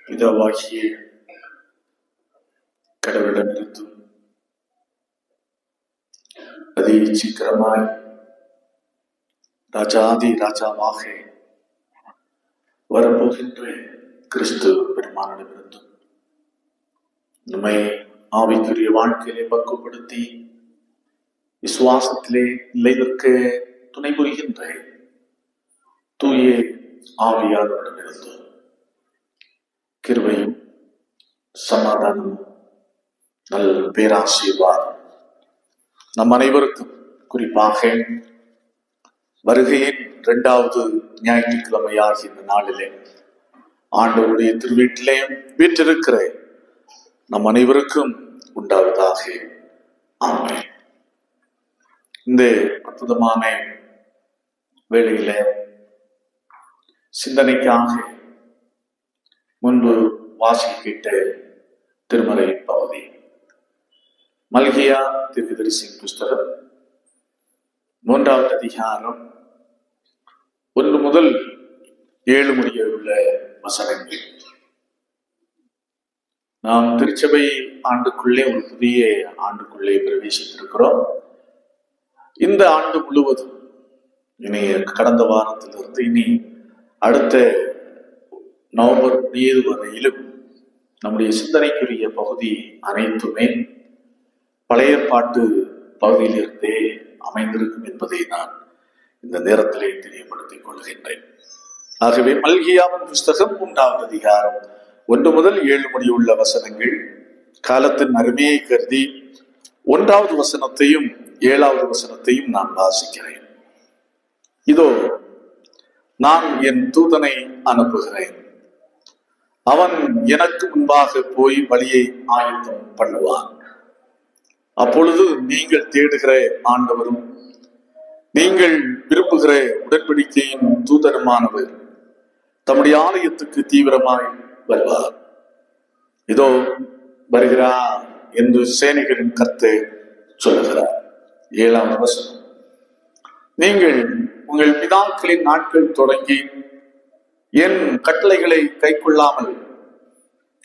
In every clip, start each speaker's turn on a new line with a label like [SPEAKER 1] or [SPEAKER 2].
[SPEAKER 1] பிதாவாகிய கடவுளிடமிருந்தும் அதி சீக்கிரமாய் ராஜாதி ராஜாவாக வரப்போகின்ற கிறிஸ்து பெருமானிடமிருந்தும் நம்மை ஆவிக்குரிய வாழ்க்கையிலே பக்குவப்படுத்தி விசுவாசத்திலே நிலைநிற்க துணை புரிகின்ற தூய ஆவியானவரிடமிருந்தும் கிருபையும் சமாதானமும் நல் பேராசீர்வாதம் நம் அனைவருக்கும், குறிப்பாக வருகையின் 2வது ஞாயிற்றுக்கிழமையாகிய இந்த நாளிலே ஆண்டவருடைய திருவீட்டிலே வீற்றிருக்கிற நம் அனைவருக்கும் உண்டாவதாக. ஆமென். இந்த அற்புதமான வேளையில சிந்தனைக்காக முன்பு வாசிக்கிட்ட திருமறை பகுதி மல்கியா தீர்க்கதரிசியின் புஸ்தகம் 3வது அதிகாரம் 1 முதல் 7 முடிய உள்ள வசனங்கள். நாம் திருச்சபை ஆண்டுக்குள்ளே ஒரு புதிய ஆண்டுக்குள்ளே பிரவேசித்திருக்கிறோம். இந்த ஆண்டு முழுவதும் இனி கடந்த வாரத்திலிருந்து இனி அடுத்த நவம்பர் 7 வரையிலும் நம்முடைய சிந்தனைக்குரிய பகுதி அனைத்துமே பழைய பாட்டு பகுதியிலிருந்தே அமைந்திருக்கும் என்பதை நான் இந்த நேரத்திலே தெரியப்படுத்திக் கொள்கின்றேன். ஆகவே மல்கியாவின் புஸ்தகம் 3வது அதிகாரம் 1 முதல் 7 முடியுள்ள வசனங்கள். காலத்தின் அருமையை கருதி 1வது வசனத்தையும் 7வது வசனத்தையும் நான் வாசிக்கிறேன். இதோ நான் என் தூதனை அனுப்புகிறேன், அவன் எனக்கு முன்பாக போய் வழியை ஆயத்தம் பண்ணுவான். அப்பொழுது நீங்கள் தேடுகிற ஆண்டவரும் நீங்கள் விரும்புகிற உடன்படிக்கையின் தூதருமானவர் தம்முடைய ஆலயத்துக்கு தீவிரமாய் வருவார். இதோ வருகிறார் என்று சேனைகளின் கர்த்தர் சொல்லுகிறார். 7வது வசனம். நீங்கள் உங்கள் பிதாக்களின் நாட்கள் தொடங்கி என் கட்டளைகளை கைக்கொள்ளாமல்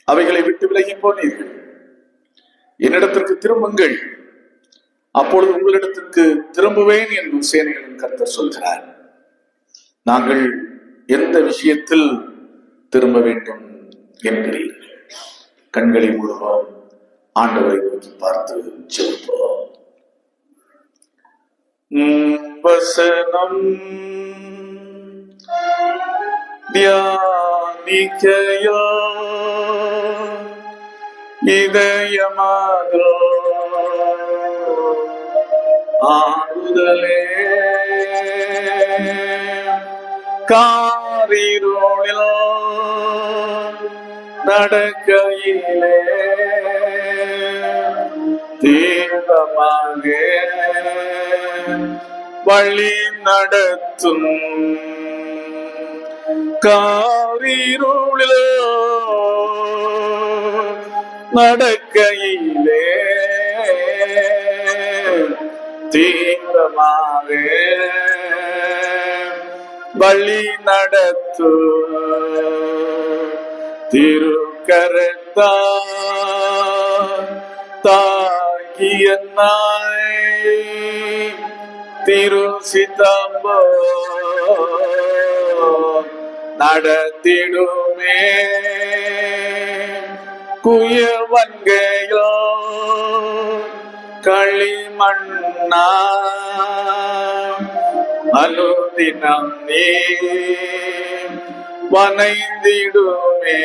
[SPEAKER 1] அவைகளை விட்டு விலகி போனீர்கள். என்னிடத்திற்கு திரும்புங்கள், அப்பொழுது உங்களிடத்திற்கு திரும்புவேன் என்று சேனைகளின் கர்த்தர் சொல்கிறார். நாங்கள் எந்த விஷயத்தில் திரும்ப வேண்டும் என்கிறீர்கள்? கண்களை மூடுவோம், ஆண்டவரை நோக்கி பார்த்து ஜெபிப்போம். வசனம் தியானிக்கையோ இதயமாதோ ஆறுதலே காரிரோளில் நடக்கையிலே தீவிரமாக வழி நடத்தும் காரிருளில் நடக்கையிலே தீவிரமாக வழி நடத்து திருக்கரத்தா தாங்கிய நாய் திருசிதம்போ நடத்திடுமே குயவன்கையோ களிமண்ணா அனுதினம் நீ வனைந்திடுமே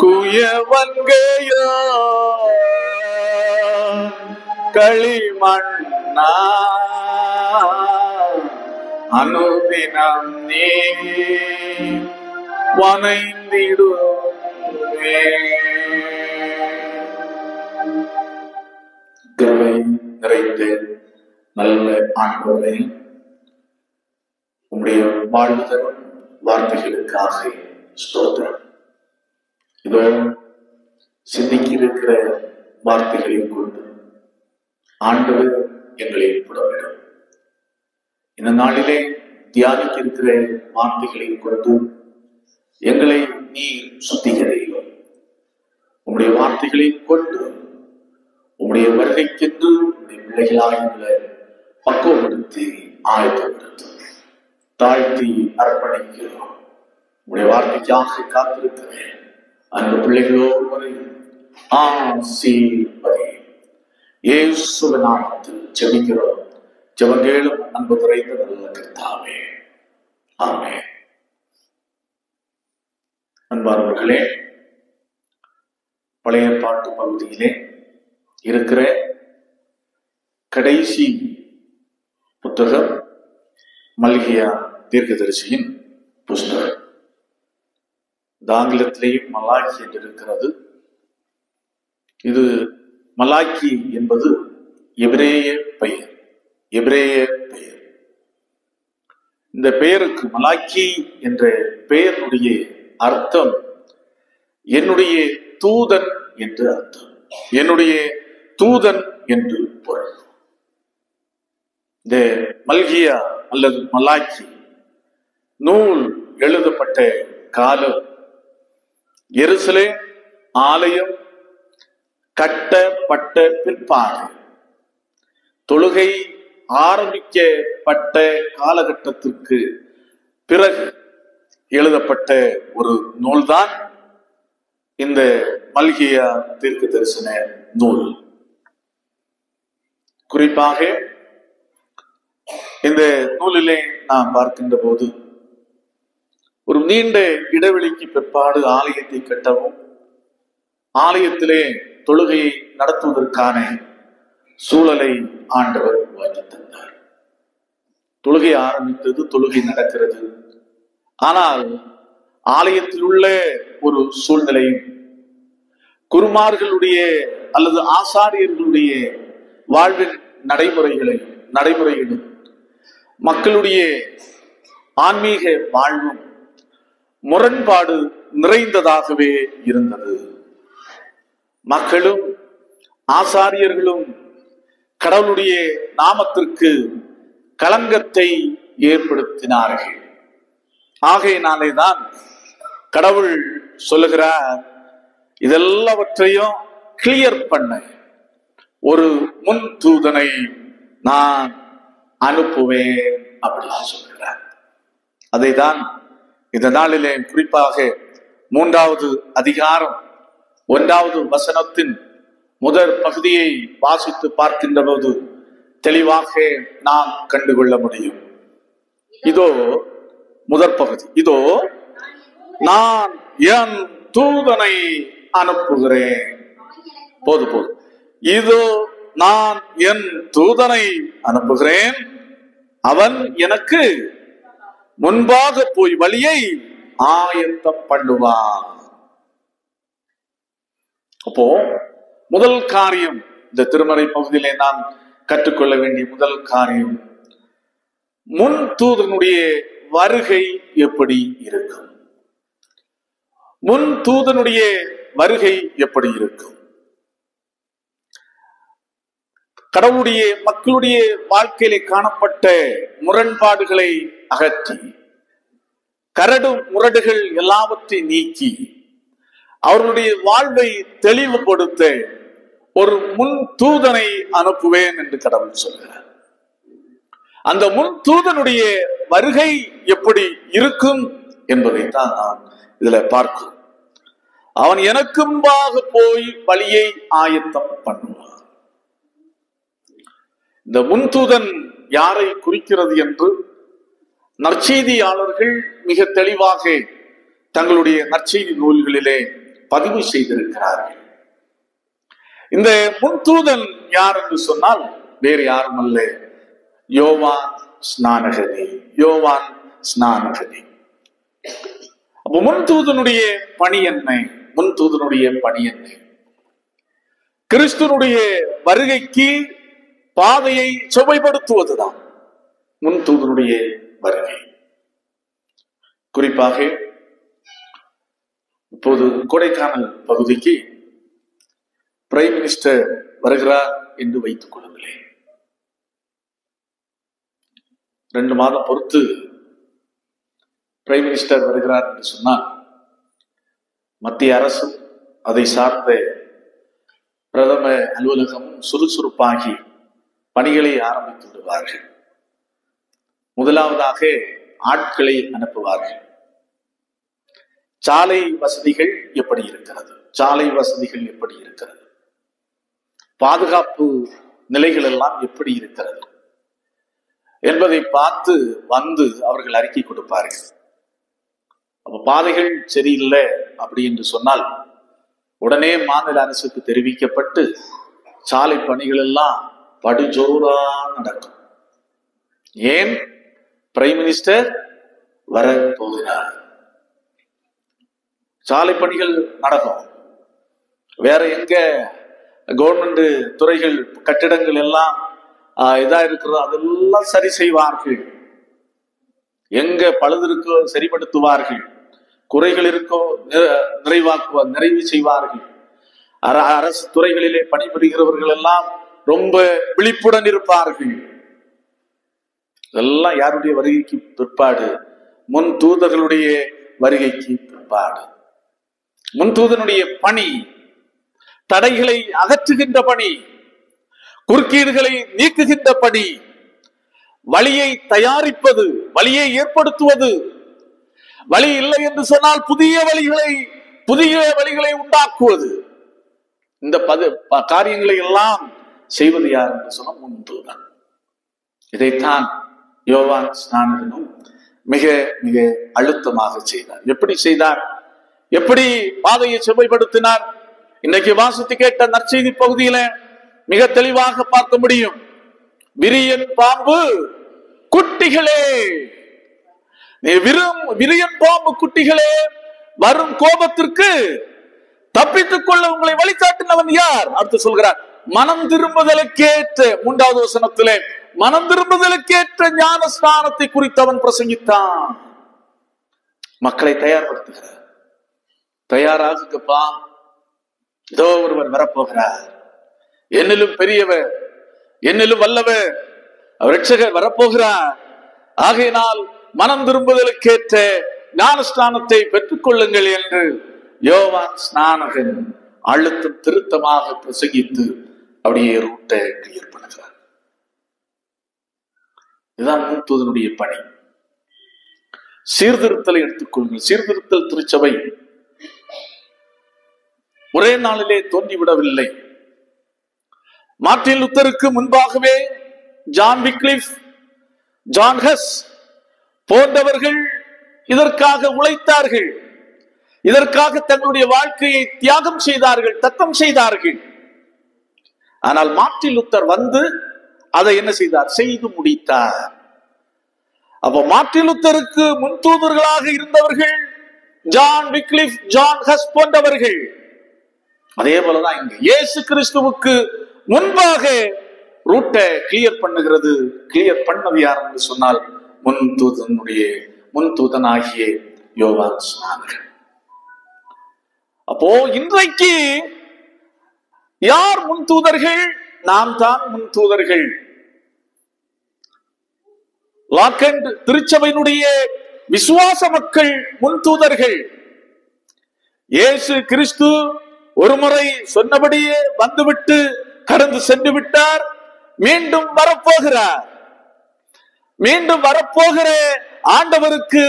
[SPEAKER 1] குயவன்கையோ களிமண்ணா அனுதினம் நீ வனைந்திடுமே.
[SPEAKER 2] ஆண்டவரே, உம்முடைய வாழ்வு தரும் வார்த்தைகளுக்காக ஸ்தோத்திரம். இதோ சிந்திக்கி இருக்கிற வார்த்தைகளை கொண்டு ஆண்டவர் எங்களை புடவிடும். இந்த நாளிலே தியானிக்க இருக்கிற வார்த்தைகளை கொண்டு எங்களை நீர் சுத்திகரியும். உம்முடைய வார்த்தைகளை கொண்டு உம்முடைய வருகைக்கென்று உம்முடைய பிள்ளைகளாக பக்குவப்படுத்தி ஆயத்தப்படுத்தும். தாழ்த்தி அர்ப்பணிக்கிறோம். உம்முடைய வார்த்தைக்காக காத்திருக்கிறேன். அந்த பிள்ளைகளோடு ஆசீர்வதியும். இயேசுவின் நாமத்தில் ஜெபிக்கிறோம். ஜெபங்கேளும் அன்பு நிறைந்த நல்ல கர்த்தாவே, ஆமென். அன்பானவர்களே, பழைய பாட்டு பகுதியிலே இருக்கிற கடைசி புத்தகம் மல்கியா தீர்க்கதரிசியின் புஸ்தகம். ஆங்கிலத்திலேயும் மலாக்கி என்று இருக்கிறது. இது மலாக்கி என்பது எபிரேய பெயர். இந்த பெயருக்கு, மலாக்கி என்ற பெயருடைய அர்த்தம் என்னுடைய தூதன் என்று அர்த்தம். என்னுடைய தூதன் என்று பொருள். இந்த மல்கியா அல்லது மலாக்கி நூல் எழுதப்பட்ட காலம் எருசலேம் ஆலயம் கட்டப்பட்ட பிற்பாடு, தொழுகை ஆரம்பிக்கப்பட்ட காலகட்டத்திற்கு பிறகு எழுதப்பட்ட ஒரு நூல்தான் இந்த மல்கியா தீர்க்க தரிசன நூல். குறிப்பாக இந்த நூலிலே நாம் பார்க்கின்ற போது ஒரு நீண்ட இடைவெளிக்கு பிற்பாடு ஆலயத்தை கட்டவும், ஆலயத்திலே தொழுகையை நடத்துவதற்கான சூழலை ஆண்டவர் உருவாக்கி தந்தார். தொழுகை ஆரம்பித்தது, தொழுகை நடக்கிறது. ஆனால் ஆலயத்தில் உள்ள ஒரு சூழ்நிலையும், குருமார்களுடைய அல்லது ஆசாரியர்களுடைய வாழ்வின் நடைமுறைகளும் மக்களுடைய ஆன்மீக வாழ்வும் முரண்பாடு நிறைந்ததாகவே இருந்தது. மக்களும் ஆசாரியர்களும் கடவுளுடைய நாமத்திற்கு களங்கத்தை ஏற்படுத்தினார்கள். ஆகையினாலேதான் கடவுள் சொல்லுகிறார், இதெல்லாவற்றையும் கிளியர் பண்ண ஒரு முன் தூதனை நான் அனுப்புவேன் அப்படின்னு சொல்கிறார். அதைதான் இந்த நாளிலே குறிப்பாக 3வது அதிகாரம் 1வது வசனத்தின் முதல் பகுதியை வாசித்து பார்க்கின்ற போது தெளிவாக நாம் கண்டுகொள்ள முடியும். இதோ முதற் பகுதி, இதோ நான் என் தூதனை அனுப்புகிறேன். போது இதோ நான் என் தூதனை அனுப்புகிறேன், அவன் எனக்கு முன்பாக போய் வழியை ஆயத்தம் பண்ணுவான். அப்போ முதல் காரியம், இந்த திருமறை பகுதியிலே நாம் கற்றுக்கொள்ள வேண்டிய முதல் காரியம், முன் தூதனுடைய வருகை எப்படி இருக்கும்? முன் தூதனுடைய வருகை எப்படி இருக்கும்? கடவுளுடைய மக்களுடைய வாழ்க்கையிலே காணப்பட்ட முரண்பாடுகளை அகற்றி, கரடு முரடுகள் எல்லாவற்றையும் நீக்கி, அவர்களுடைய வாழ்வை தெளிவுபடுத்த ஒரு முன் தூதனை அனுப்புவேன் என்று கடவுள் சொல்கிறார். அந்த முன் தூதனுடைய வருகை எப்படி இருக்கும் என்பதைத்தான் நாம் இதுல பார்க்கிறோம். அவன் எனக்கு முன்பாக போய் வழியை ஆயத்தம் பண்ணுவான். இந்த முன் தூதன் யாரை குறிக்கிறது என்று நற்செய்தியாளர்கள் மிக தெளிவாக தங்களுடைய நற்செய்தி நூல்களிலே பதிவு செய்திருக்கிறார்கள். இந்த முன் தூதன் யார் என்று சொன்னால் வேறு யாரும் அல்ல, யோவான் ஸ்நானகனே. அப்போ முன் தூதனுடைய பணி என்ன? முன் தூதனுடைய பணி என்ன? கிறிஸ்துனுடைய வருகைக்கு பாதையை செவ்வாய்ப்படுத்துவதுதான். முன் தூதனுடைய வருகை. குறிப்பாக இப்போது கொடைக்கானல் பகுதிக்கு பிரைம் மினிஸ்டர் வருகிறார் என்று வைத்துக் கொள்ளுங்களேன். 2 மாதம் பொறுத்து பிரைம் மினிஸ்டர் வருகிறார் என்று சொன்னால் மத்திய அரசும் அதை சார்ந்த பிரதம அலுவலகமும் சுறுசுறுப்பாகி பணிகளை ஆரம்பித்து விடுவார்கள். முதலாவதாக ஆட்களை அனுப்புவார்கள். சாலை வசதிகள் எப்படி இருக்கிறது, சாலை வசதிகள் எப்படி இருக்கிறது, பாதுகாப்பு நிலைகள் எல்லாம் எப்படி இருக்கிறது என்பதை பார்த்து வந்து அவர்கள் அறிக்கை கொடுப்பார்கள். அப்ப பாதைகள் சரியில்லை அப்படி என்று சொன்னால் உடனே மாநில அரசுக்கு தெரிவிக்கப்பட்டு சாலை பணிகள் எல்லாம் படுஜோரா நடக்கும். ஏன்? பிரைம் மினிஸ்டர் வர போகிறார். சாலை பணிகள் நடக்கும். வேற எங்க கவர்மெண்ட் துறைகள் கட்டிடங்கள் எல்லாம் இதா இருக்கிறதோ அதெல்லாம் சரி செய்வார்கள். எங்க பழுது இருக்கோ சரிப்படுத்துவார்கள், குறைகள் இருக்கோ நிறைவு செய்வார்கள். அரசு துறைகளிலே பணிபுரிகிறவர்கள் எல்லாம் ரொம்ப விழிப்புடன் இருப்பார்கள். இதெல்லாம் யாருடைய வருகைக்கு பிற்பாடு? முன் தூதர்களுடைய வருகைக்கு பிற்பாடு. முன் தூதனுடைய பணி தடைகளை அகற்றுகின்ற பணி, குறுக்கீடுகளை நீக்குகின்ற பணி, வழியை தயாரிப்பது, வழியை ஏற்படுத்துவது. வழி இல்லை என்று சொன்னால் புதிய வழிகளை உண்டாக்குவது. இந்த காரியங்களை எல்லாம் செய்வது யார் என்று சொன்ன முன் தூதன். இதைத்தான் யோவான் ஸ்நானகனும் மிக மிக அழுத்தமாக செய்தார். எப்படி செய்தார்? எப்படி பாதையை செவ்வாய்ப்படுத்தினார்? இன்றைக்கு வாசித்து கேட்ட நற்செய்தி பகுதியில மிக தெளிவாக பார்க்க முடியும். விரியன் பாம்பு குட்டிகளே, விரியன் பாம்பு குட்டிகளே, வரும் கோபத்திற்கு தப்பித்துக் கொள்ள உங்களை வழிகாட்டினவன் யார்? அடுத்து சொல்கிறார், மனம் திரும்புதலுக்கேற்ற 3வது வசனத்திலே மனம் திரும்புதலுக்கேற்ற ஞான ஸ்நானத்தை குறித்து அவன் பிரசங்கித்தான். மக்களை தயார்படுத்துகிறார். தயாராகுப்பா, இதோ ஒருவர் வரப்போகிறார், என்னிலும் பெரியவர், என்னிலும் வல்லவர், ரட்சகர் வரப்போகிறார். ஆகையினால் மனம் திரும்புதலுக்கேற்ற ஞானஸ்நானத்தை பெற்றுக் கொள்ளுங்கள் என்று யோவான் ஸ்நானகன் அழுத்தம் திருத்தமாக பிரசங்கித்து அப்படியே ரூட்டை கிளியர் பண்ணுகிறார். இதுதான் முன் தூதனுடைய பணி. சீர்திருத்தலை எடுத்துக்கொள்ளுங்கள். சீர்திருத்தல் திருச்சபை ஒரே நாளிலே தோன்றிவிடவில்லை. மார்ட்டின் லூத்தருக்கு முன்பாகவே ஜான் விக்லிஃப், ஜான் ஹஸ் போன்றவர்கள் இதற்காக உழைத்தார்கள். இதற்காக தங்களுடைய வாழ்க்கையை தியாகம் செய்தார்கள், தத்தம் செய்தார்கள். ஆனால் மார்ட்டின் லூத்தர் வந்து அதை என்ன செய்தார்? செய்து முடித்தார். அப்போ மார்ட்டின் லூத்தருக்கு முன் தூதர்களாக இருந்தவர்கள் ஜான் விக்லிஃப், ஜான் ஹஸ் போன்றவர்கள். அதே போலதான் இங்கு இயேசு கிறிஸ்துவுக்கு முன்பாக ரூட்டை கிளியர் பண்ணுகிறது. கிளியர் பண்ணது யார் என்று சொன்னால் முன் தூதனாகிய யோவான் ஸ்நானகன். அப்போ இன்றைக்கு யார் முன் தூதர்கள்? நாம் தான் முன் தூதர்கள். லாக்கண்ட் திருச்சபையினுடைய விசுவாச மக்கள் முன் தூதர்கள். இயேசு கிறிஸ்து ஒருமுறை சொன்னபடியே வந்துவிட்டு கடந்து சென்று விட்டார். மீண்டும் வரப்போகிறார். மீண்டும் வரப்போகிற ஆண்டவருக்கு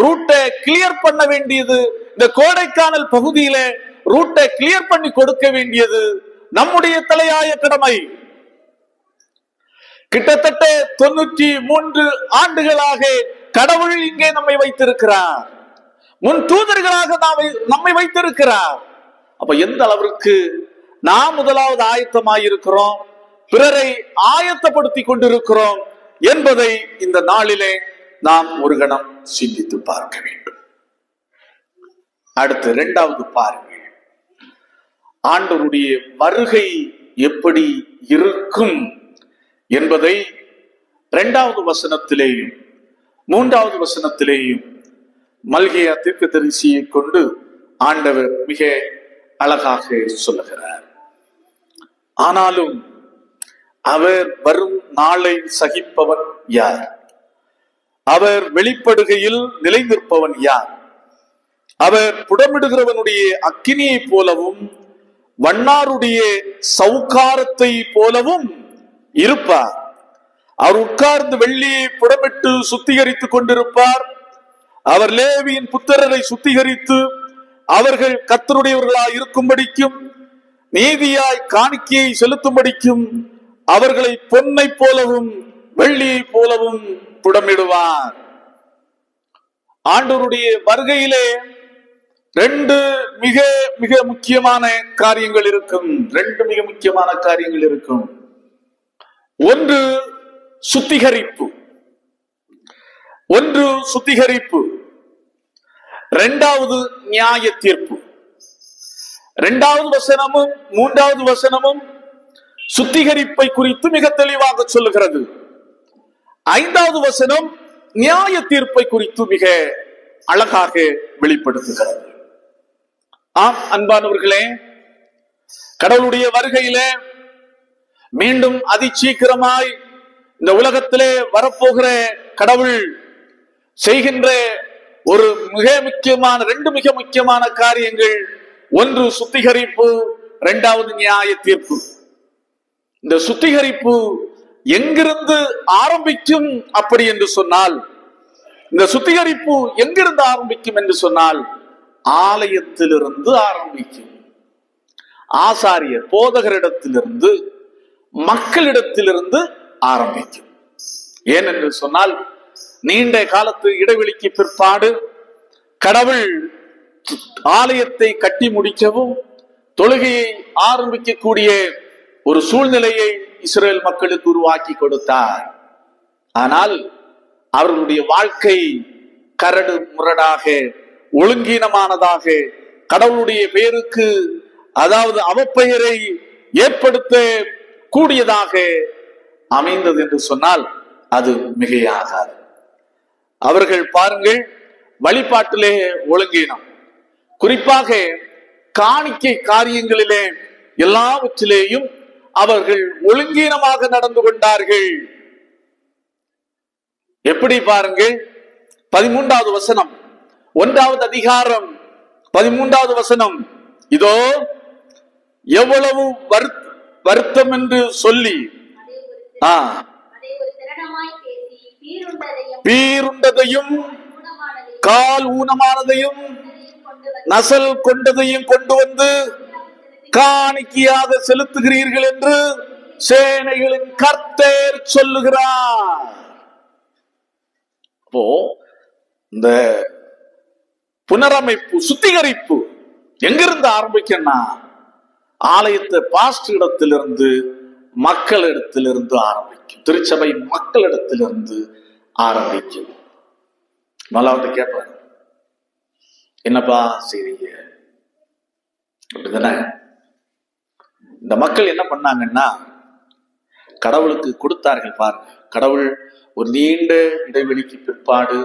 [SPEAKER 2] ரூட்டை கிளியர் பண்ண வேண்டியது, இந்த கோடைக்கானல் பகுதியில ரூட்டை கிளியர் பண்ணி கொடுக்க வேண்டியது நம்முடைய தலையாய கடமை. கிட்டத்தட்ட 93 ஆண்டுகளாக கடவுள் இங்கே நம்மை வைத்திருக்கிறார். முன் தூதர்களாக நம்மை வைத்திருக்கிறார். அப்ப எந்த அளவிற்கு நாம் முதலாவது ஆயத்தமாயிருக்கிறோம், பிறரை ஆயத்தப்படுத்திக் கொண்டிருக்கிறோம் என்பதை இந்த நாளிலே நாம் ஒரு கணம் சிந்தித்து பார்க்க வேண்டும். அடுத்து 2வது பாருங்கள், ஆண்டவருடைய வருகை எப்படி இருக்கும் என்பதை 2வது வசனத்திலேயும் 3வது வசனத்திலேயும் மல்கியா தீர்க்கதரிசியை கொண்டு ஆண்டவர் மிக அழகாக சொல்லுகிறார். ஆனாலும் அவர் வரும் நாளை சகிப்பவன் யார்? அவர் வெளிப்படுகையில் நிலை நிற்பவன் யார்? அவர் புடமிடுகிறவனுடைய அக்கினியை போலவும் வண்ணாருடைய சவுக்காரத்தை போலவும் இருப்பார். அவர் உட்கார்ந்து வெள்ளியை புடமிட்டு சுத்திகரித்துக் கொண்டிருப்பார். அவர் லேவியின் புத்திரரை சுத்திகரித்து அவர்கள் கர்த்தருடையவர்களாய் இருக்கும்படிக்கும் நீதியாய் காணிக்கையை செலுத்தும்படிக்கும் அவர்களை பொன்னை போலவும் வெள்ளியை போலவும் புடமிடுவார். ஆண்டவருடைய வருகையிலே 2 மிக மிக முக்கியமான காரியங்கள் இருக்கும். 2 மிக முக்கியமான காரியங்கள் இருக்கும். ஒன்று சுத்திகரிப்பு, 2வது நியாய தீர்ப்பு. 2வது வசனமும் 3வது வசனமும் சுத்திகரிப்பை குறித்து மிக தெளிவாக சொல்லுகிறது. 5வது வசனம் நியாய தீர்ப்பை குறித்து மிக அழகாக வெளிப்படுத்துகிறது. ஆம் அன்பானவர்களே, கடவுளுடைய வருகையிலே மீண்டும் அதிசீக்கிரமாய் இந்த உலகத்திலே வரப்போகிற கடவுள் செய்கின்ற ஒரு மிக முக்கியமான 2 மிக முக்கியமான காரியங்கள். ஒன்று சுத்திகரிப்பு, 2வது நியாய தீர்ப்பு. இந்த சுத்திகரிப்பு எங்கிருந்து ஆரம்பிக்கும் அப்படி என்று சொன்னால், இந்த சுத்திகரிப்பு எங்கிருந்து ஆரம்பிக்கும் என்று சொன்னால் ஆலயத்திலிருந்து ஆரம்பிக்கும். ஆசாரியர் போதகரிடத்திலிருந்து மக்களிடத்திலிருந்து ஆரம்பிக்கும். ஏனென்று சொன்னால் நீண்ட காலத்து இடைவெளிக்கு பிற்பாடு கடவுள் ஆலயத்தை கட்டி முடிக்கவும் தொழுகையை ஆரம்பிக்கக்கூடிய ஒரு சூழ்நிலையை இஸ்ரேல் மக்களுக்கு உருவாக்கி கொடுத்தார். ஆனால் அவர்களுடைய வாழ்க்கை கரடு முரடாக, ஒழுங்கீனமானதாக, கடவுளுடைய பெயருக்கு அதாவது அவப்பெயரை ஏற்படுத்த கூடியதாக அமைந்தது என்று சொன்னால் அது மிகையாகாது. அவர்கள் பாருங்கள், வழிபாட்டிலே ஒழுங்கீனம், குறிப்பாக காணிக்கை காரியங்களிலே எல்லாவற்றிலேயும் அவர்கள் ஒழுங்கீனமாக நடந்து கொண்டார்கள். எப்படி பாருங்கள், 13வது வசனம், 1வது அதிகாரம் 13வது வசனம். இதோ எவ்வளவு வருத்தம் என்று சொல்லி பீருண்டதையும் கால் ஊனமானதையும் நசல் கொண்டதையும் கொண்டு வந்து காணிக்கையாக செலுத்துகிறீர்கள் என்று சேனைகளின் கர்த்தர் சொல்லுகிறார். அப்போ இந்த புனரமைப்பு, சுத்திகரிப்பு எங்கிருந்து ஆரம்பிக்கணும்னா ஆலயத்தை பாஸ்டர் இடத்திலிருந்து மக்களிடத்திலிருந்து ஆரம்பிக்கும். திருச்சபை மக்களிடத்திலிருந்து ஆரம்பிக்கும். நல்லா வந்து கேட்பாரு, என்னப்பா செய்றீங்க அப்படிதானே? இந்த மக்கள் என்ன பண்ணாங்கன்னா கடவுளுக்கு கொடுத்தார்கள். பாருங்க, கடவுள் ஒரு நீண்ட இடைவெளிக்கு பிற்பாடு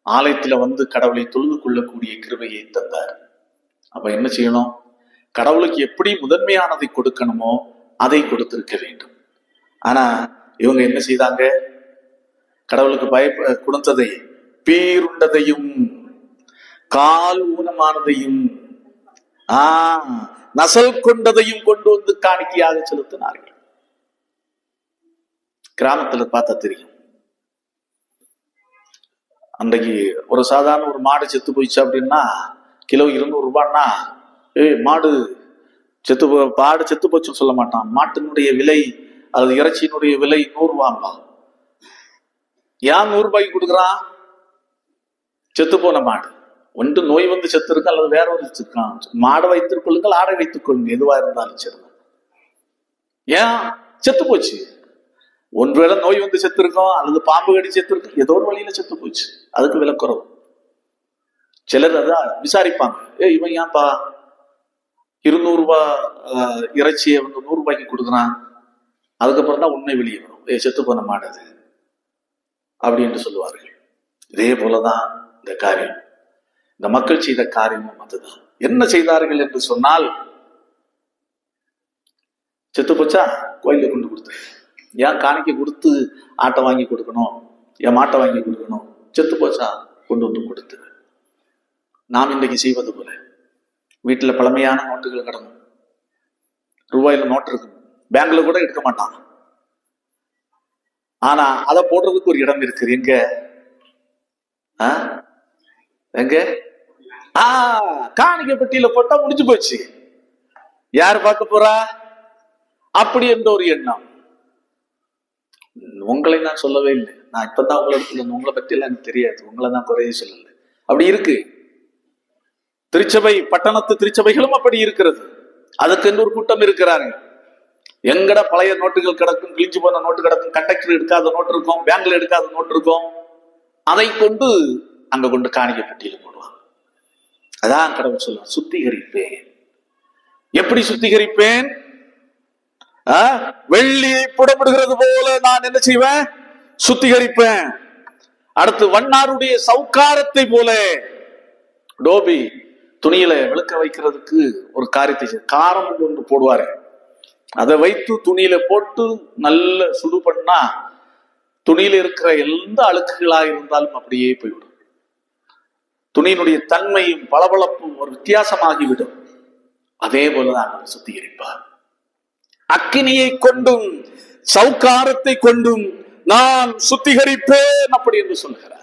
[SPEAKER 2] ஆலயத்துல வந்து கடவுளை தொழுது கொள்ளக்கூடிய கிருபையை தந்தார். அப்ப என்ன செய்யணும்? கடவுளுக்கு எப்படி முதன்மையானதை கொடுக்கணுமோ அதை கொடுத்திருக்க வேண்டும். ஆனா இவங்க என்ன செய்தாங்க? கடவுளுக்கு கொடுத்ததை பீருண்டதையும் கால் ஊனமானதையும் நசல் கொண்டதையும் கொண்டு வந்து காணிக்கையாக செலுத்தினார்கள். கிராமத்துல பார்த்தா தெரியும். அன்றைக்கு ஒரு சாதாரண ஒரு மாடு செத்து போயிடுச்சு அப்படின்னா கிலோ 200 ரூபாய்னா, மாடு பாடு செத்து போச்சுன்னு சொல்ல மாட்டான். மாட்டினுடைய விலை அல்லது இறைச்சியினுடைய விலை 100 ரூபாம்பா. ஏன் 100 ரூபாய்க்கு கொடுக்குறான்? செத்து போன மாடு ஒன்று நோய் வந்து செத்து இருக்கு அல்லது வேற ஒரு செத்துருக்கான். மாடை வைத்துக் கொள்ளுங்கள், ஆடை வைத்துக் கொள்ளுங்க, எதுவா இருந்தாலும் சரி. ஏன் செத்து போச்சு? ஒன்றுவேளை நோய் வந்து செத்து இருக்கோம் அல்லது பாம்பு கடி செத்து இருக்கு, ஏதோ ஒரு வழியில செத்து போச்சு, அதுக்கு விலை குறவு. சிலர் அதான் விசாரிப்பாங்க, இவன் ஏன்பா 200 ரூபாய் இறைச்சியை வந்து 100 ரூபாய்க்கு கொடுக்குறான்? அதுக்கப்புறம் தான் உண்மை வெளியே வரும், செத்து போன மாடு அது அப்படி என்று சொல்லுவார்கள். இதே போலதான் இந்த காரியம், இந்த மக்கள் செய்த காரியமும் அதுதான். என்ன செய்தார்கள் என்று சொன்னால், செத்து போச்சா கோயில கொண்டு கொடுத்து, ஏன் காணிக்கை கொடுத்து ஆட்டை வாங்கி கொடுக்கணும், என் மாட்டை வாங்கி கொடுக்கணும், செத்து போச்சா கொண்டு வந்து கொடுத்து. நாம் இன்றைக்கு செய்வது போல வீட்டுல பழமையான நோட்டுகள் கிடக்கும், ரூபாயில நோட்டு இருக்கும், பேங்க்ல கூட எடுக்க மாட்டான். ஆனா அதை போடுறதுக்கு ஒரு இடம் இருக்கு. எங்க எங்க காணிக்கை பெட்டியில போட்டா முடிஞ்சு போச்சு, யாரு பார்க்க போறா அப்படி என்ற ஒரு எண்ணம். உங்களை நான் சொல்லவே இல்லை, நான் இப்பதான் உங்களை பற்றி எல்லாம் எனக்கு தெரியாது, உங்களை தான் குறைய சொல்லல. அப்படி இருக்கு. திருச்சபை, பட்டணத்து திருச்சபைகளும் அப்படி இருக்கிறது. அதுக்கு ஒரு கூட்டம் இருக்கிறாங்க. எங்கட பழைய நோட்டுகள் கிடக்கும், கிழிஞ்சு போன நோட்டு கிடக்கும், கண்டக்டர் எடுக்காத நோட்டு இருக்கும், பேங்க்ல எடுக்காத நோட்டு இருக்கும், அதை கொண்டு அங்க கொண்டு காணிக்கை பெட்டியில போடுவாங்க. அதான் கடவுள் சொல்ல, சுத்திகரிப்பேன். எப்படி சுத்திகரிப்பேன்? வெள்ளியை புடமிடுகிறது போல நான் என்ன செய்வேன்? சுத்திகரிப்பேன். அடுத்து வண்ணாருடைய சவுக்காரத்தை போல, டோபி துணியில விளக்க வைக்கிறதுக்கு ஒரு காரியத்தை காரம் ஒன்று போடுவாரு, அதை வைத்து துணியில போட்டு நல்ல சுடு பண்ணா துணியில இருக்கிற எந்த அழுக்குகளா இருந்தாலும் அப்படியே போய்விடும். துணியினுடைய தன்மையும் பளபளப்பும் ஒரு வித்தியாசமாகிவிடும். அதே போலதான் சுத்திகரிப்பார். அக்கினியை கொண்டும் சவுக்காரத்தை கொண்டும் நான் சுத்திகரிப்பேன் அப்படி என்று சொல்கிறார்.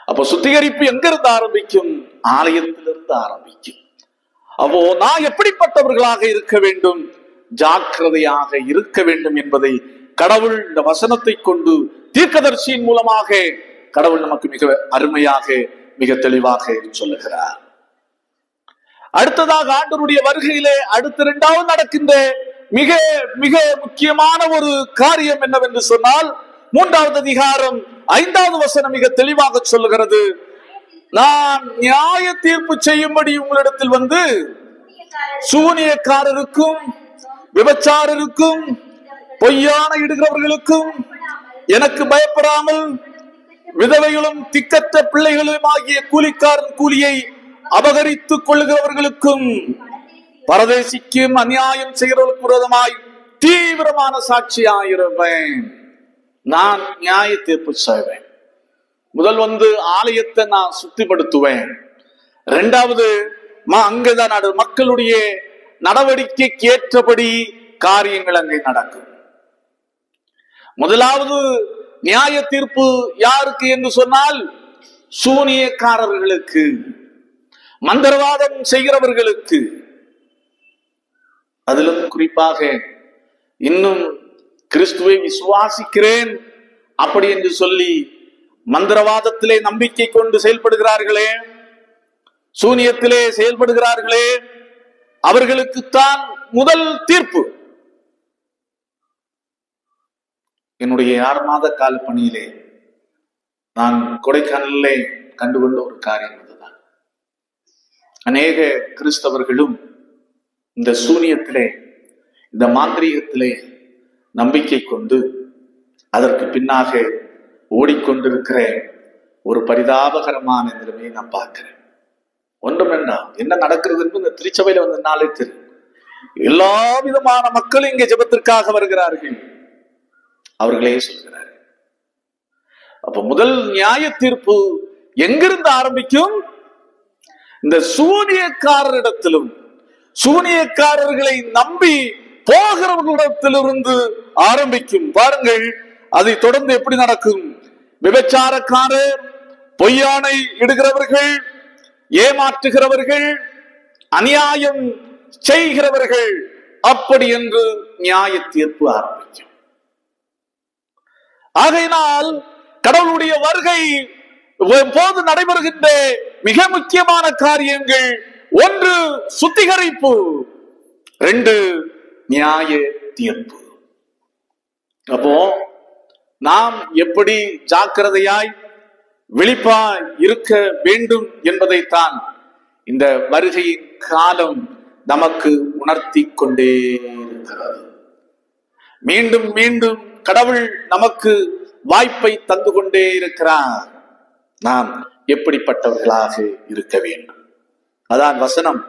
[SPEAKER 2] அப்போ சுத்திகரிப்பு எங்கிருந்து ஆரம்பிக்கும்? ஆலயத்திலிருந்து ஆரம்பிக்கும். அப்போ நான் எப்படிப்பட்டவர்களாக இருக்க வேண்டும், ஜாக்கிரதையாக இருக்க வேண்டும் என்பதை கடவுள் இந்த வசனத்தை கொண்டு தீர்க்கதரிசியின் மூலமாக கடவுள் நமக்கு மிக அருமையாக மிக தெளிவாக சொல்லுகிறார். அடுத்ததாக ஆண்டவருடைய வருகையிலே அடுத்த இரண்டாவது நடக்கின்ற மிக மிக முக்கியமான ஒரு காரியம் என்னவென்று சொன்னால், 3வது அதிகாரம் 5வது வசனம் மிக தெளிவாக சொல்லுகிறது, நான் நியாய தீர்ப்பு செய்யும்படி உங்களிடத்தில் வந்து சூனியக்காரருக்கும் விபச்சாரருக்கும் பொய்யான இடுகிறவர்களுக்கும் எனக்கு பயப்படாமல் விதவைகளும் திக்கற்ற பிள்ளைகளும் ஆகிய கூலிக்காரன் கூலியை அபகரித்துக் கொள்ளுகிறவர்களுக்கும் பரதேசிக்கும் அநியாயம் செய்கிறவர்களுக்கு விரோதமாய் தீவிரமான சாட்சியாயிருப்பேன். நான் நியாய தீர்ப்பு செய்வேன். முதல் வந்து ஆலயத்தை நான் சுத்திப்படுத்துவேன். இரண்டாவது அங்கதான் மக்களுடைய நடவடிக்கைக்கு ஏற்றபடி காரியங்கள் அங்கே நடக்கும். முதலாவது நியாய தீர்ப்பு யாருக்கு என்று சொன்னால், சூனியக்காரர்களுக்கு, மந்திரவாதம் செய்கிறவர்களுக்கு. அதிலும் குறிப்பாக இன்னும் கிறிஸ்துவை விசுவாசிக்கிறேன் அப்படி என்று சொல்லி மந்திரவாதத்திலே நம்பிக்கை கொண்டு செயல்படுகிறார்களே, சூனியத்திலே செயல்படுகிறார்களே, அவர்களுக்குத்தான் முதல் தீர்ப்பு. என்னுடைய 6 மாத கால பணியிலே நான் கொடைக்கானலிலே கண்டுகொண்ட ஒரு காரியம் அதுதான். அநேக கிறிஸ்தவர்களும் இந்த சூனியத்திலே, இந்த மாந்திரீகத்திலே நம்பிக்கை கொண்டு அதற்கு பின்னாக ஓடிக்கொண்டிருக்கிற ஒரு பரிதாபகரமான நிலைமையை நான் பார்க்கிறேன். ஒன்றும் வேண்டாம், என்ன நடக்கிறது என்று இந்த திருச்சபையில வந்து நாளே தெரியும். எல்லா விதமான மக்களும் இங்கே ஜெபத்திற்காக வருகிறார்கள், அவர்களே சொல்கிறார்கள். அப்ப முதல் நியாய தீர்ப்பு எங்கிருந்து ஆரம்பிக்கும்? இந்த சூனியக்காரரிடத்திலும் சூனியக்காரர்களை நம்பி போகிறவர்களிடத்திலிருந்து ஆரம்பிக்கும். பாருங்கள், அதை தொடர்ந்து எப்படி நடக்கும்? விபச்சாரக்காரர், பொய்யானை இடுகிறவர்கள், ஏமாற்றுகிறவர்கள், அநியாயம் செய்கிறவர்கள், அப்படி என்று நியாய தீர்ப்பு ஆரம்பிக்கும். ஆகையினால் கடவுளுடைய வருகை போது நடைபெறுகின்ற மிக முக்கியமான காரியங்கள், 1 சுத்திகரிப்பு, 2 நியாய தீர்ப்பு. அப்போ நாம் எப்படி ஜாக்கிரதையாய் விழிப்பாய் இருக்க வேண்டும் என்பதைத்தான் இந்த வருகையின் காலம் நமக்கு உணர்த்தி கொண்டே இருக்கிறது. மீண்டும் மீண்டும் கடவுள் நமக்கு வாய்ப்பை தந்து கொண்டே இருக்கிறார். நாம் எப்படிப்பட்டவர்களாக இருக்க வேண்டும்? அதான் வசனம்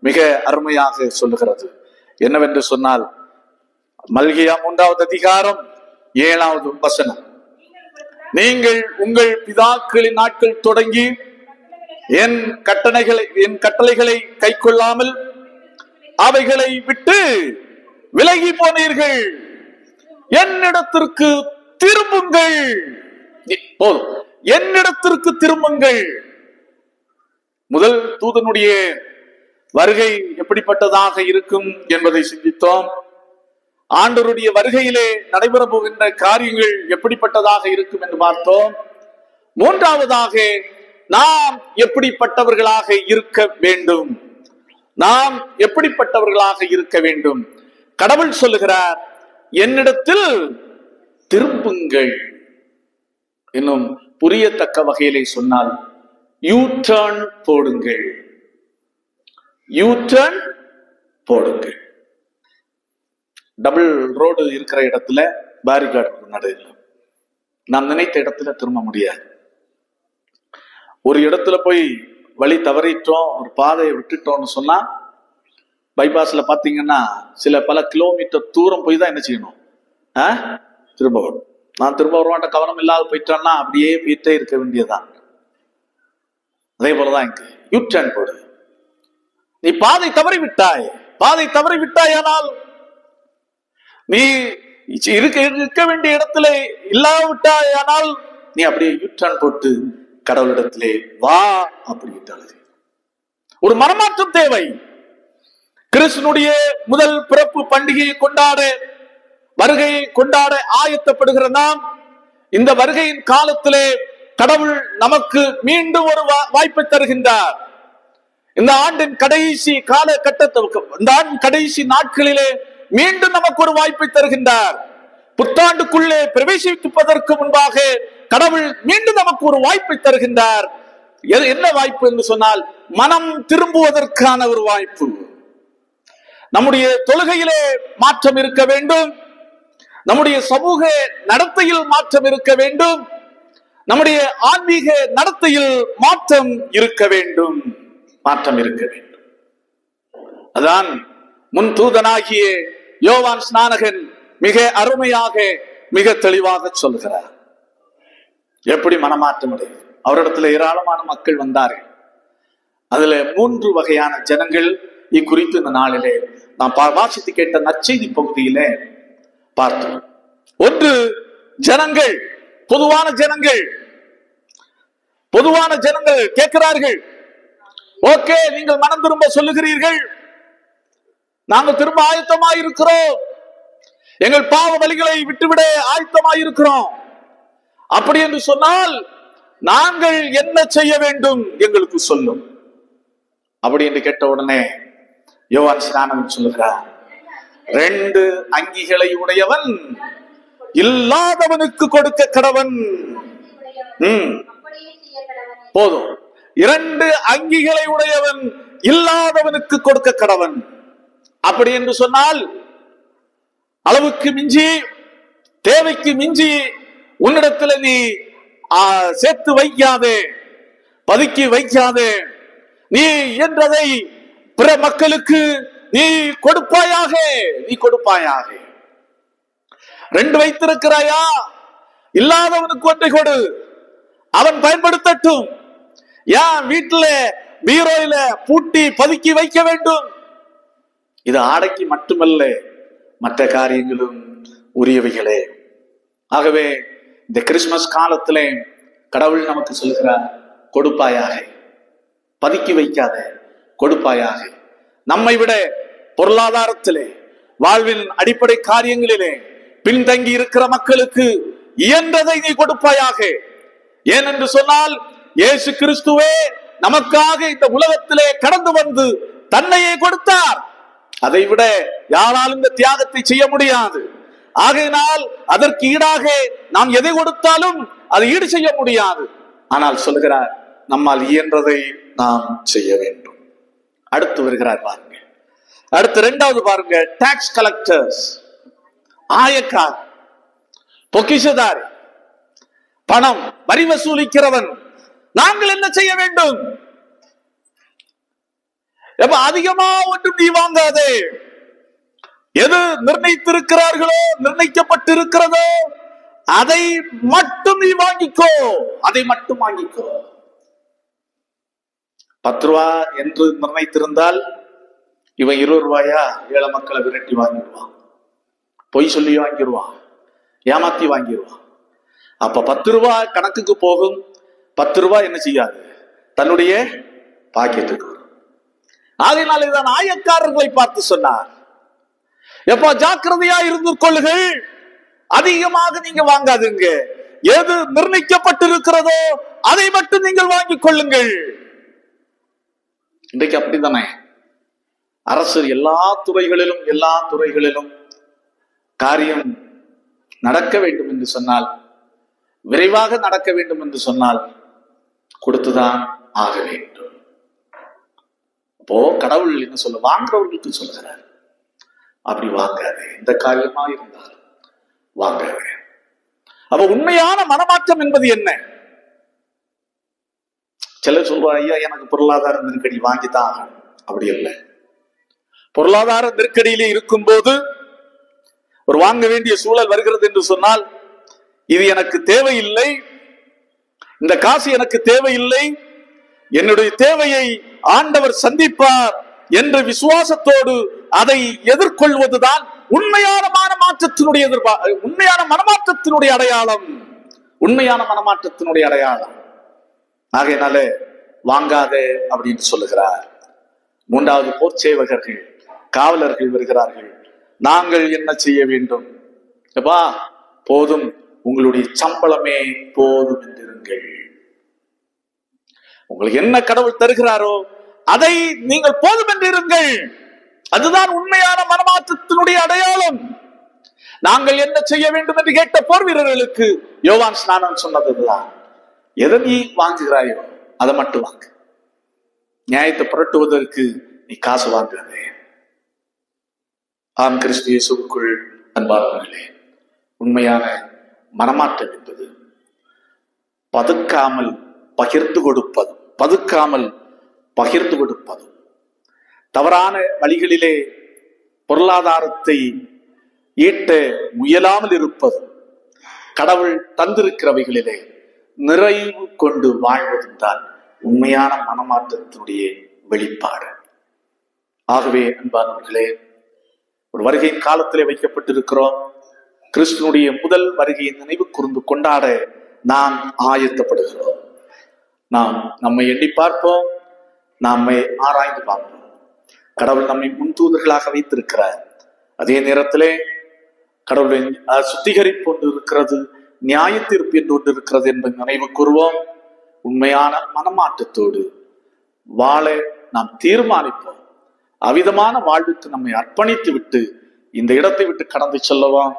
[SPEAKER 2] மிக அருமையாக சொல்லுகிறது. என்னவென்று சொன்னால், மல்கியா 3வது அதிகாரம் 7வது வசனம், நீங்கள் உங்கள் பிதாக்களின் நாட்கள் தொடங்கி என் கட்டளைகளை கைக்கொள்ளாமல் அவைகளை விட்டு விலகி போனீர்கள். என்னிடத்திற்கு திரும்புங்கள். போதும், என்னிடத்திற்கு திரும்புங்கள். முதல் தூதனுடைய வருகை எப்படிப்பட்டதாக இருக்கும் என்பதை சிந்தித்தோம். ஆண்டவருடைய வருகையிலே நடைபெற போகின்ற காரியங்கள் எப்படிப்பட்டதாக இருக்கும் என்று பார்த்தோம். மூன்றாவதாக, நாம் எப்படிப்பட்டவர்களாக இருக்க வேண்டும்? நாம் எப்படிப்பட்டவர்களாக இருக்க வேண்டும்? கடவுள் சொல்லுகிறார், என்னிடத்தில் திரும்புங்கள். இன்னும் புரியத்தக்க வகையிலே சொன்னால், யூ டர்ன் போடுங்கள். யூ டர்ன் போடுங்கள். டபுள் ரோடு இருக்கிற இடத்துல பேரிகார்டு நடுவில் நாம் நினைத்த இடத்துல திரும்ப முடியாது. ஒரு இடத்துல போய் வழி தவறிட்டோம், ஒரு பாதையை விட்டுட்டோம்னு சொன்னா, பைபாஸ்ல பாத்தீங்கன்னா பல கிலோமீட்டர் தூரம் போய் தான் என்ன செய்யணும், திரும்ப வரும். நான் திரும்ப வருவான்ட்ட கவனம் இல்லாத போயிட்டோம்னா அப்படியே போயிட்டே இருக்க வேண்டியதான். அதே போலதான் இங்கு யூ டர்ன் போடு. நீ பாதை தவறி விட்டாய், ஆனால் நீ இருக்க வேண்டிய இடத்துல இல்லாவிட்டாயானால் நீ அப்படியே யூ டர்ன் போட்டு கடவுளிடத்திலே வா அப்படின்றது. ஒரு மனமாற்றம் தேவை. கிறிஸ்துனுடைய முதல் பிறப்பு பண்டிகையை வருகையை கொண்டாட ஆயத்தப்படுகிற நாம், இந்த வருகையின் காலத்திலே கடவுள் நமக்கு மீண்டும் ஒரு வாய்ப்பை தருகின்றார். இந்த ஆண்டின் கடைசி இந்த ஆண்டின் கடைசி நாட்களிலே மீண்டும் நமக்கு ஒரு வாய்ப்பை தருகின்றார். புத்தாண்டுக்குள்ளே பிரவேசிப்பதற்கு முன்பாக கடவுள் மீண்டும் நமக்கு ஒரு வாய்ப்பை தருகின்றார். என்ன வாய்ப்பு என்று சொன்னால், மனம் திரும்புவதற்கான ஒரு வாய்ப்பு. நம்முடைய தொழுகையிலே மாற்றம் இருக்க வேண்டும், நம்முடைய சமூக நடத்தையில் மாற்றம் இருக்க வேண்டும், நம்முடைய ஆன்மீக நடத்தையில் மாற்றம் இருக்க வேண்டும். அதான் முன் தூதனாகிய யோவான் ஸ்நானகன் மிக அருமையாக மிக தெளிவாக சொல்கிறார். எப்படி மனமாற்றம் அடையும்? அவரிடத்துல ஏராளமான மக்கள் வந்தார்கள். அதுல 3 வகையான ஜனங்கள் இக்குறித்து இந்த நாளிலே நாம் வாசித்து கேட்ட நற்செய்தி பகுதியிலே பார்த்தோம். ஒன்று, ஜனங்கள், பொதுவான ஜனங்கள் கேட்கிறார்கள், ஓகே, நீங்கள் மனம் திரும்ப சொல்லுகிறீர்கள், நாங்கள் திரும்ப ஆயத்தமாயிருக்கிறோம், எங்கள் பாவ வழிகளை விட்டுவிட ஆயத்தமாயிருக்கிறோம். அப்படி என்று சொன்னால் நாங்கள் என்ன செய்ய வேண்டும் எங்களுக்கு சொல்லும். அப்படி என்று கேட்ட உடனே யோவான் ஸ்நானகன் சொல்லுகிறார், 2 அங்கிகளை உடையவன் இல்லாதவனுக்கு கொடுக்க கடவன். போதும், 2 அங்கிகளை உடையவன் இல்லாதவனுக்கு கொடுக்க கடவன். அப்படி என்று சொன்னால், அளவுக்கு மிஞ்சி, தேவைக்கு மிஞ்சி உன்னிடத்துல நீ சேர்த்து வைக்காதே, பதுக்கி வைக்காதே. நீ என்றதை பிற மக்களுக்கு நீ கொடுப்பாயாக. 2 வைத்திருக்கிறாயா? இல்லாதவனுக்கு ஒன்றை கொடு, அவன் பயன்படுத்தட்டும். ஏன் வீட்டுல பீரோயில பூட்டி பதுக்கி வைக்க வேண்டும்? இது ஆடைக்கு மட்டுமல்ல, மற்ற காரியங்களும் உரியவைகளே. ஆகவே இந்த கிறிஸ்துமஸ் காலத்திலே கடவுள் நமக்கு சொல்கிறார், கொடுப்பாயாக, பதுக்கி வைக்காத, கொடுப்பாயாக. நம்மை விட பொருளாதாரத்திலே, வாழ்வின் அடிப்படை காரியங்களிலே பின்தங்கி இருக்கிற மக்களுக்கு இயன்றதை நீ கொடுப்பாயாக. ஏனென்று சொன்னால், இயேசு கிறிஸ்துவே நமக்காக இந்த உலகத்திலே கடந்து வந்து தன்னையே கொடுத்தார். அதை விட யாராலும் இந்த தியாகத்தை செய்ய முடியாது. ஆகையினால் அதற்கு ஈடாக நாம் எதை கொடுத்தாலும் அது ஈடு செய்ய முடியாது. ஆனால் சொல்லுகிறார், நம்மால் இயன்றதை நாம் செய்ய வேண்டும். அடுத்து வருகிறார் பாருங்க. அடுத்து 2வது பாருங்க, டாக்ஸ் கலெக்டர்ஸ், ஆயக்கார், பொக்கிஷதாரி. பணம், வரி வசூலிக்கிறவன். நாங்கள் என்ன செய்ய வேண்டும்? அதிகமா ஒன்றும் நீ வாங்காதே. எது நிர்ணயித்திருக்கிறார்களோ, நிர்ணயிக்கப்பட்டிருக்கிறதோ அதை மட்டும் நீ வாங்கிக்கோ, அதை மட்டும் வாங்கிக்கோ. 10 ரூபா என்று நிர்ணயித்திருந்தால் இவன் 20 ரூபாயா ஏழை மக்களை விரட்டி வாங்கிடுவான், பொய் சொல்லி வாங்கிடுவான், ஏமாத்தி வாங்கிடுவான். அப்ப 10 ரூபாய் கணக்குக்கு போகும். 10 ரூபாய் என்ன செய்யாது? தன்னுடைய பாக்கெட்டுக்கு வரும். அதனால இதான் ஆயக்காரர்களை பார்த்து சொன்னார், எப்ப ஜாக்கிரதையா இருந்து கொள்ளுங்கள், அதிகமாக நீங்க வாங்காதுங்க. எது நிர்ணயிக்கப்பட்டிருக்கிறதோ அதை மட்டும் நீங்கள் வாங்கிக் கொள்ளுங்கள். இன்றைக்கு அப்படித்தானே அரசு எல்லா துறைகளிலும் காரியம் நடக்க வேண்டும் என்று சொன்னால், விரைவாக நடக்க வேண்டும் என்று சொன்னால் கொடுத்துதான் ஆக வேண்டும். அப்போ கடவுள் என்ன சொல்ல, வாங்குறவர்களுக்கு சொல்லுகிறார், அப்படி வாங்காது, இந்த காரியமா இருந்தால் வாங்காது. அப்ப உண்மையான மனமாற்றம் என்பது என்ன? சிலர் சொல்லுவா, ஐயா எனக்கு பொருளாதார நெருக்கடி, வாங்கித்தான் ஆகணும். அப்படி இல்லை. பொருளாதார நெருக்கடியிலே இருக்கும் போது ஒரு வாங்க வேண்டிய சூழல் வருகிறது என்று சொன்னால், இது எனக்கு தேவையில்லை, இந்த காசு எனக்கு தேவையில்லை, என்னுடைய தேவையை ஆண்டவர் சந்திப்பார் என்ற விசுவாசத்தோடு அதை எதிர்கொள்வதுதான் உண்மையான மனமாற்றத்தினுடைய உண்மையான மனமாற்றத்தினுடைய அடையாளம். உண்மையான மனமாற்றத்தினுடைய அடையாளம். ஆகையினால வாங்காதே அப்படின்னு சொல்லுகிறார். 3வது போர்ச்சேவகர்கள், காவலர்கள் வருகிறார்கள். நாங்கள் என்ன செய்ய வேண்டும்? எப்பா போதும், உங்களுடைய சம்பளமே போதும் என்றிருங்கள். உங்களுக்கு என்ன கடவுள் தருகிறாரோ அதை நீங்கள் போதும் என்றிருங்கள். அதுதான் உண்மையான மனமாற்றத்தினுடைய அடையாளம். நாங்கள் என்ன செய்ய வேண்டும் என்று கேட்ட போர் வீரர்களுக்கு யோவான் ஸ்நானன் சொன்னதுதான், எதை நீ வாங்குகிறாயோ அதை மட்டும் வாங்கு, நியாயத்தை புரட்டுவதற்கு நீ காசு வாங்குறதே. ஆம் கிறிஸ்து இயேசுவுக்குள் அன்பானவர்களே, உண்மையான மனமாற்றம் என்பது பதுக்காமல் பகிர்ந்து கொடுப்பது, தவறான வழிகளிலே பொருளாதாரத்தை ஈட்ட முயலாமல் இருப்பது, கடவுள் தந்திருக்கிறவைகளிலே நிறைவு கொண்டு வாழ்வதும் தான் உண்மையான மனமாற்றத்தினுடைய வெளிப்பாடு. ஆகவே அன்பானவர்களே, ஒரு வருகை காலத்திலே வைக்கப்பட்டிருக்கிறோம். கிறிஸ்துனுடைய முதல் வருகையை நினைவு கூர்ந்து கொண்டாட நாம் ஆயத்தப்படுகிறோம். நாம் நம்மை எண்ணி பார்ப்போம், நம்மை ஆராய்ந்து பார்ப்போம். கடவுள் நம்மை முன்தூதர்களாக வைத்திருக்கிறார். அதே நேரத்திலே கடவுளின் சுத்திகரிப்பு ஒன்று இருக்கிறது, நியாய தீர்ப்பு என்று ஒன்று இருக்கிறது என்பதை நினைவு கூறுவோம். உண்மையான மனமாற்றத்தோடு வாழ நாம் தீர்மானிப்போம். அவ்விதமான வாழ்வுக்கு நம்மை அர்ப்பணித்து விட்டு இந்த இடத்தை விட்டு கடந்து செல்லவும்.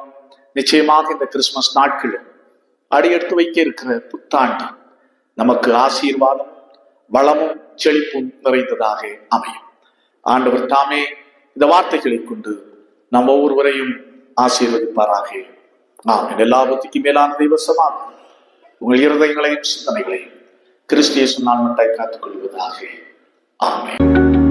[SPEAKER 2] நிச்சயமாக இந்த கிறிஸ்துமஸ் நாட்களும் அடியெடுத்து வைக்க இருக்கிற புத்தாண்டு நமக்கு ஆசீர்வாதம், வளமும் செழிப்பும் நிறைந்ததாக அமையும். ஆண்டவர் தாமே இந்த வார்த்தைகளை கொண்டு நம் ஒவ்வொருவரையும் ஆசீர்வதிப்பாராக. ஆமென். எல்லா புத்திக்கும் மேலான தெய்வ சமாதானம் உங்கள் இருதயங்களையும் சிந்தனைகளையும் கிறிஸ்து இயேசு நாமத்தால் காத்துக் கொள்வதாக. ஆமென்.